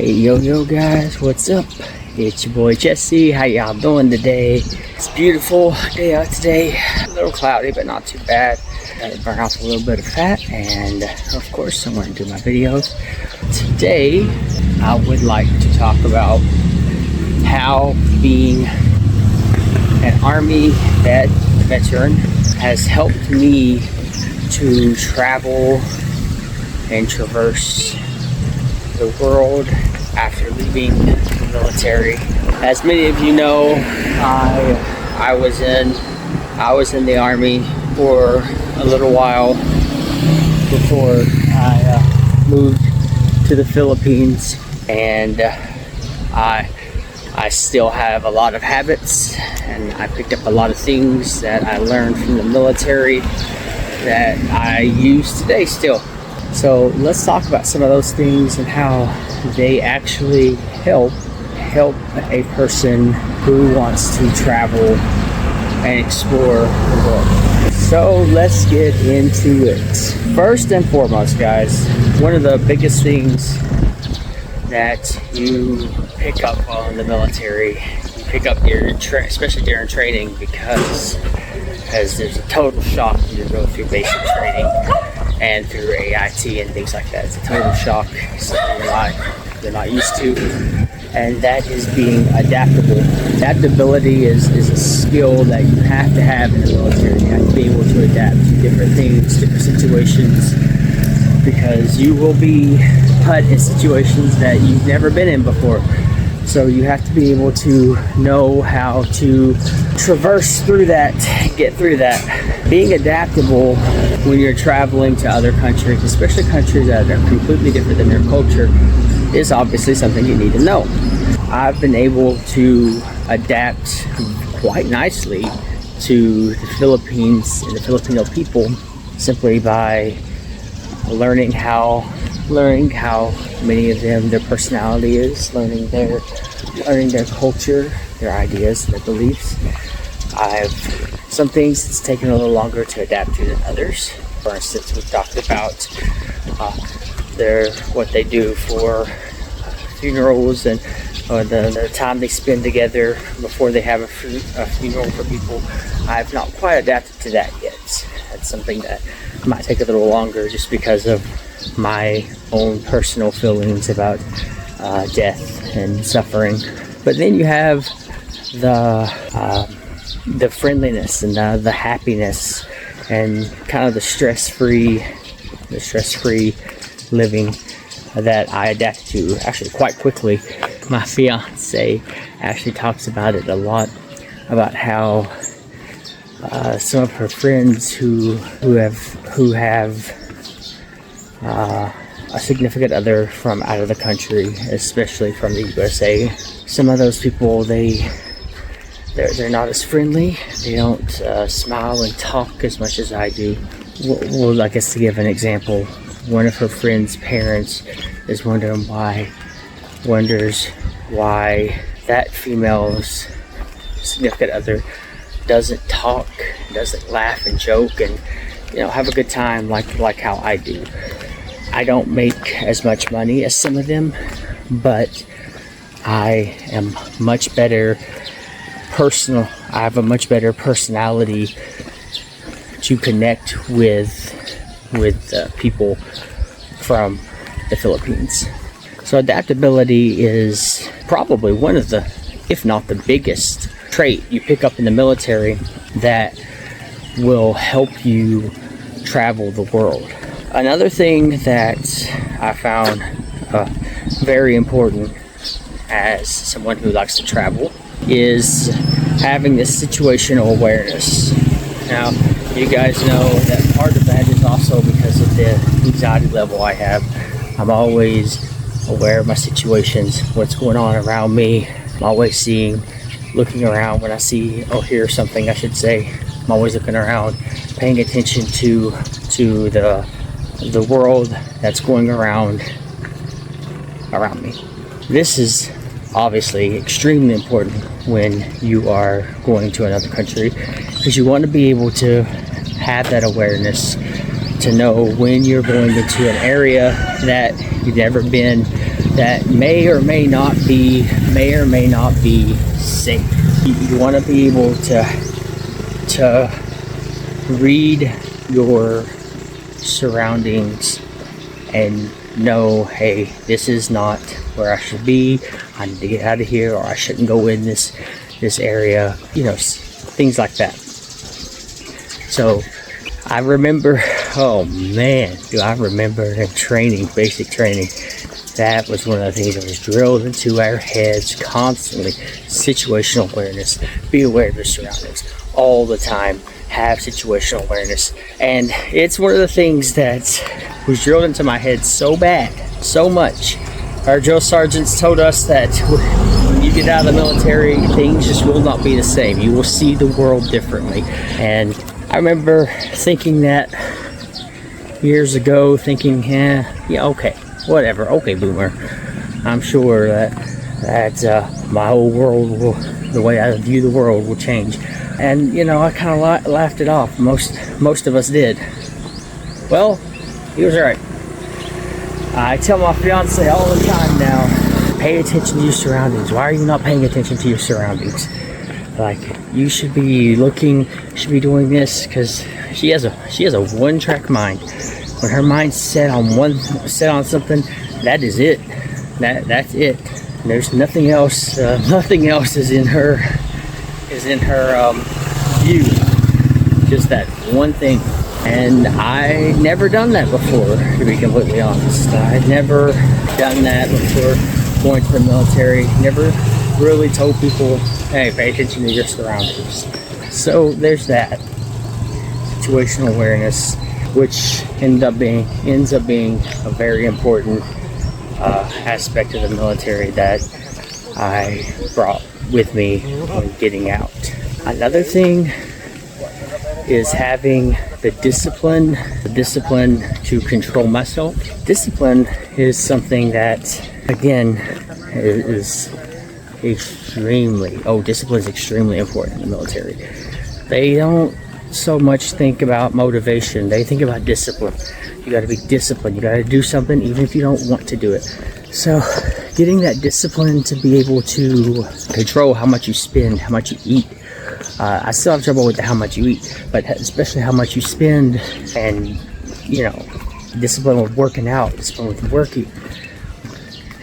Hey yo guys, what's up? It's your boy Jesse. How y'all doing today? It's a beautiful day out today. A little cloudy, but not too bad. Gotta burn off a little bit of fat, and of course I'm going to do my videos. Today I would like to talk about how being an Army veteran has helped me to travel and traverse the world after leaving the military. As many of you know, I was in the Army for a little while before I moved to the Philippines, and I still have a lot of habits, and I picked up a lot of things that I learned from the military that I use today still. So let's talk about some of those things and how they actually help a person who wants to travel and explore the world. So let's get into it. First and foremost, guys, one of the biggest things that you pick up on the military, you pick up especially during training, because there's a total shock when you go through basic training and through AIT and things like that. It's a total shock, something you're not used to, and that is being adaptable. Adaptability is a skill that you have to have in the military. You have to be able to adapt to different things, different situations, because you will be put in situations that you've never been in before. So you have to be able to know how to traverse through that, get through that. Being adaptable when you're traveling to other countries, especially countries that are completely different than your culture, is obviously something you need to know. I've been able to adapt quite nicely to the Philippines and the Filipino people simply by learning how many of them, their personality is, learning their culture, their ideas, their beliefs. Some things it's taken a little longer to adapt to than others. For instance, we've talked about what they do for funerals and the time they spend together before they have a funeral for people. I've not quite adapted to that yet. That's something that might take a little longer just because of my own personal feelings about death and suffering. But then you have the friendliness and the happiness and kind of the stress-free living that I adapted to actually quite quickly. My fiance actually talks about it a lot, about how some of her friends who have a significant other from out of the country, especially from the USA, some of those people, they're not as friendly. They don't smile and talk as much as I do. Well, I guess to give an example, one of her friend's parents is wonders why that female's significant other doesn't talk, doesn't laugh and joke and have a good time like how I do. I don't make as much money as some of them, but I am much better I have a much better personality to connect with people from the Philippines. So adaptability is probably one of the, if not the biggest trait you pick up in the military that will help you travel the world. Another thing that I found very important as someone who likes to travel is having this situational awareness. Now, you guys know that part of that is also because of the anxiety level I have. I'm always aware of my situations, what's going on around me. I'm always looking around when I hear something, I should say. I'm always looking around, paying attention to the world that's going around me. This is obviously extremely important when you are going to another country, because you want to be able to have that awareness to know when you're going into an area that you've never been, that may or may not be safe. You want to be able to read your surroundings and know, hey, this is not where I should be. I need to get out of here, or I shouldn't go in this area. Things like that. So I remember, oh man, do I remember in training, basic training, that was one of the things that was drilled into our heads constantly. Situational awareness. Be aware of your surroundings all the time. Have situational awareness. And it's one of the things that was drilled into my head so bad, so much. Our drill sergeants told us that when you get out of the military, things just will not be the same. You will see the world differently. And I remember thinking that years ago, thinking, yeah, okay, whatever, okay, boomer. I'm sure that my whole world will, the way I view the world will change. And I kind of laughed it off. Most of us did. Well, he was right. I tell my fiance all the time now, pay attention to your surroundings. Why are you not paying attention to your surroundings? Like, you should be looking, you should be doing this, because she has a one-track mind. When her mind's set on something, that is it. That's it. There's nothing else. Nothing else is in her view. Just that one thing. And I never done that before, to be completely honest. I'd never done that before going to the military. Never really told people, hey, pay attention to your surroundings. So there's that. Situational awareness, which ends up being a very important aspect of the military that I brought with me when getting out. Another thing is having the discipline to control myself. Discipline is something that, again, is discipline is extremely important in the military. They don't so much think about motivation. They think about discipline. You got to be disciplined. You got to do something even if you don't want to do it. So getting that discipline to be able to control how much you spend, how much you eat. I still have trouble with how much you eat, but especially how much you spend, and discipline with working out, discipline with working.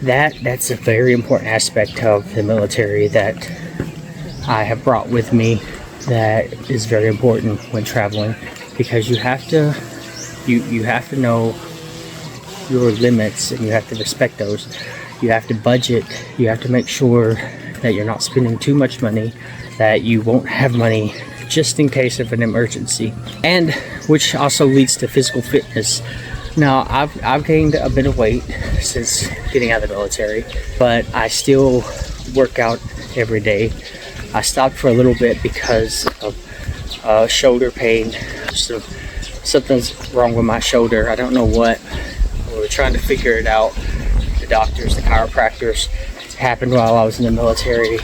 That's a very important aspect of the military that I have brought with me, that is very important when traveling, because you have to know your limits, and you have to respect those. You have to budget. You have to make sure that you're not spending too much money, that you won't have money just in case of an emergency, and which also leads to physical fitness. Now, I've gained a bit of weight since getting out of the military, but I still work out every day. I stopped for a little bit because of shoulder pain. Something's wrong with my shoulder. I don't know what. We were trying to figure it out. The doctors, the chiropractors. It happened while I was in the military.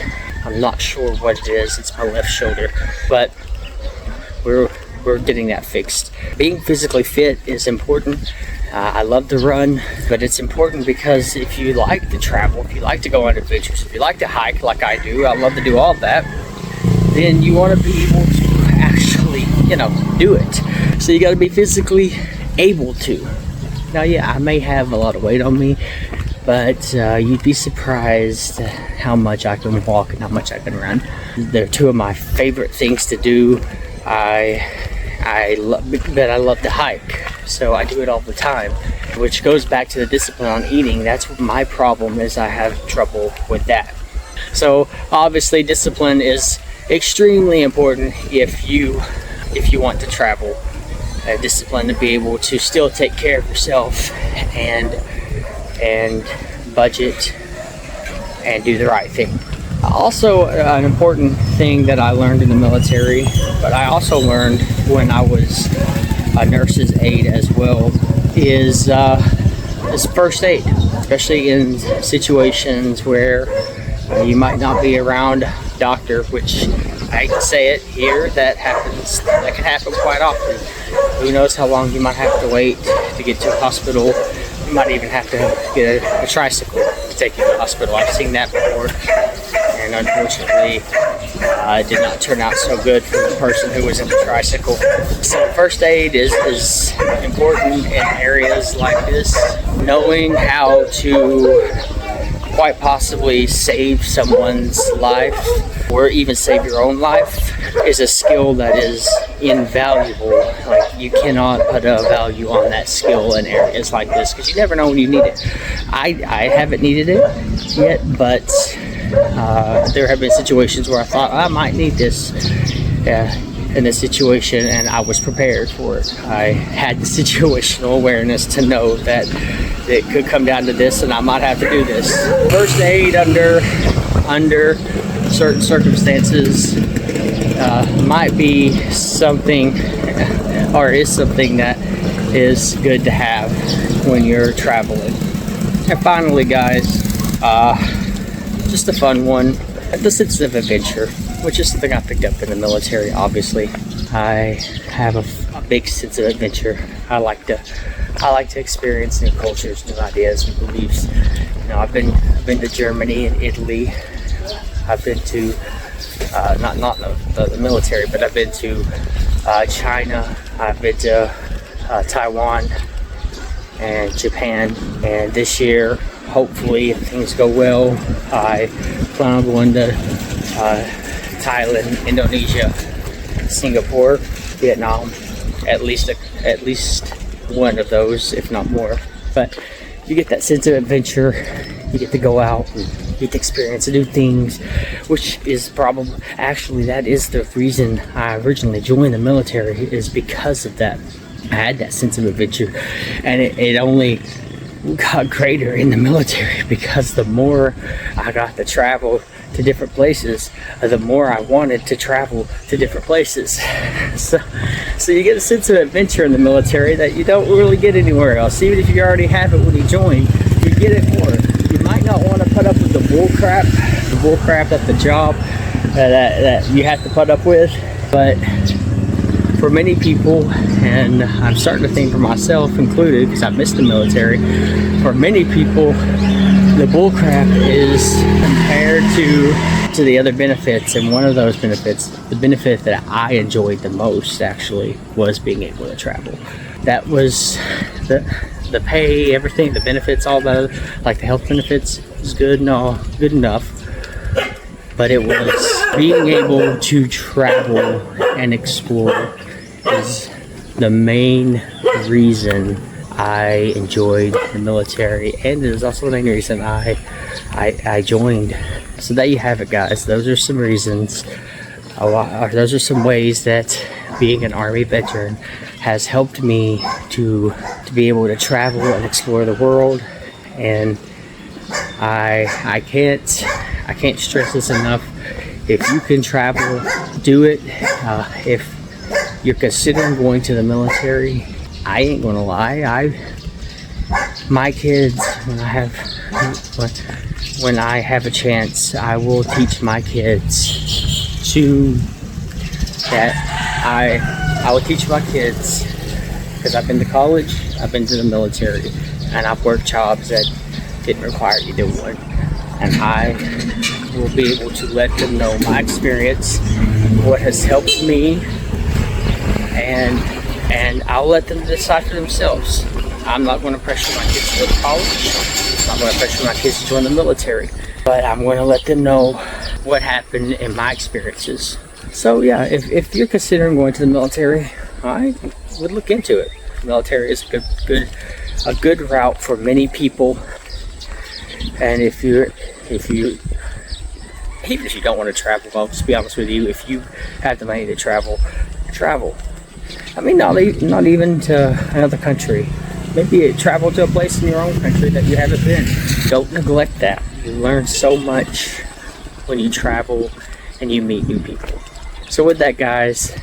I'm not sure what it is. It's my left shoulder, but we're getting that fixed. Being physically fit is important. I love to run, but it's important because if you like to travel, if you like to go on adventures, if you like to hike like I do, I love to do all of that, then you want to be able to actually, do it. So you got to be physically able to. Now, yeah, I may have a lot of weight on me, but you'd be surprised how much I can walk and how much I can run. They're two of my favorite things to do. I love to hike, so I do it all the time, which goes back to the discipline on eating. That's what my problem is. I have trouble with that. So obviously discipline is extremely important if you want to travel. Discipline to be able to still take care of yourself and budget and do the right thing. Also, an important thing that I learned in the military, but I also learned when I was a nurse's aide as well, is first aid, especially in situations where you might not be around a doctor, which I hate to say it here, that can happen quite often. Who knows how long you might have to wait to get to a hospital. You might even have to get a tricycle to take you to the hospital. I've seen that before, and unfortunately, it did not turn out so good for the person who was in the tricycle. So first aid is important in areas like this. Knowing how to quite possibly save someone's life or even save your own life is a skill that is invaluable. Like, you cannot put a value on that skill in areas like this, because you never know when you need it. I haven't needed it yet, but there have been situations where I thought I might need this in this situation, and I was prepared for it. I had the situational awareness to know that it could come down to this and I might have to do this. First aid under certain circumstances might be something, or is something that is good to have when you're traveling. And finally, guys, just a fun one, the sense of adventure, which is something I picked up in the military. Obviously, I have a big sense of adventure. I like to experience new cultures, new ideas, new beliefs. You know, I've been to Germany and Italy. I've been to not the military, but I've been to China. I've been to Taiwan and Japan. And this year, hopefully, if things go well, I plan on going to Thailand, Indonesia, Singapore, Vietnam, at least one of those, if not more. But you get that sense of adventure. You get to go out and you get to experience new things, which is probably, actually, that is the reason I originally joined the military, is because of that. I had that sense of adventure, and it only got greater in the military, because the more I got to travel to different places, the more I wanted to travel to different places. So you get a sense of adventure in the military that you don't really get anywhere else. Even if you already have it when you join, you get it more. You might not want to put up with the bull crap at the job that you have to put up with, but for many people, and I'm starting to think for myself included, because I missed the military, for many people, the bullcrap is compared to the other benefits. And one of those benefits, the benefit that I enjoyed the most, actually, was being able to travel. That was the pay, everything, the benefits, all that, like the health benefits was good and all, good enough. But it was being able to travel and explore is the main reason I enjoyed the military, and it is also the main reason I joined. So there you have it, guys. Those are some reasons, those are some ways that being an Army veteran has helped me to be able to travel and explore the world. And I can't stress this enough. If you can travel, do it. If you're considering going to the military, I ain't gonna lie, my kids, when I have a chance, I will teach my kids I will teach my kids, because I've been to college, I've been to the military, and I've worked jobs that didn't require you to do one. And I will be able to let them know my experience, what has helped me, and I'll let them decide for themselves. I'm not going to pressure my kids to go to college. I'm not going to pressure my kids to join the military. But I'm going to let them know what happened in my experiences. So yeah, if you're considering going to the military, I would look into it. The military is a good route for many people. And even if you don't want to travel, I'll just be honest with you, if you have the money to travel. I mean, not even to another country. Maybe travel to a place in your own country that you haven't been. Don't neglect that. You learn so much when you travel and you meet new people. So with that, guys,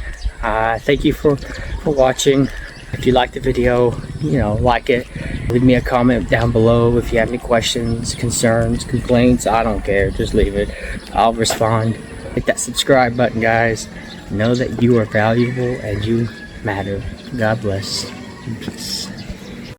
thank you for watching. If you like the video, like it. Leave me a comment down below if you have any questions, concerns, complaints. I don't care. Just leave it. I'll respond. Hit that subscribe button, guys. Know that you are valuable and you matter. God bless. Peace.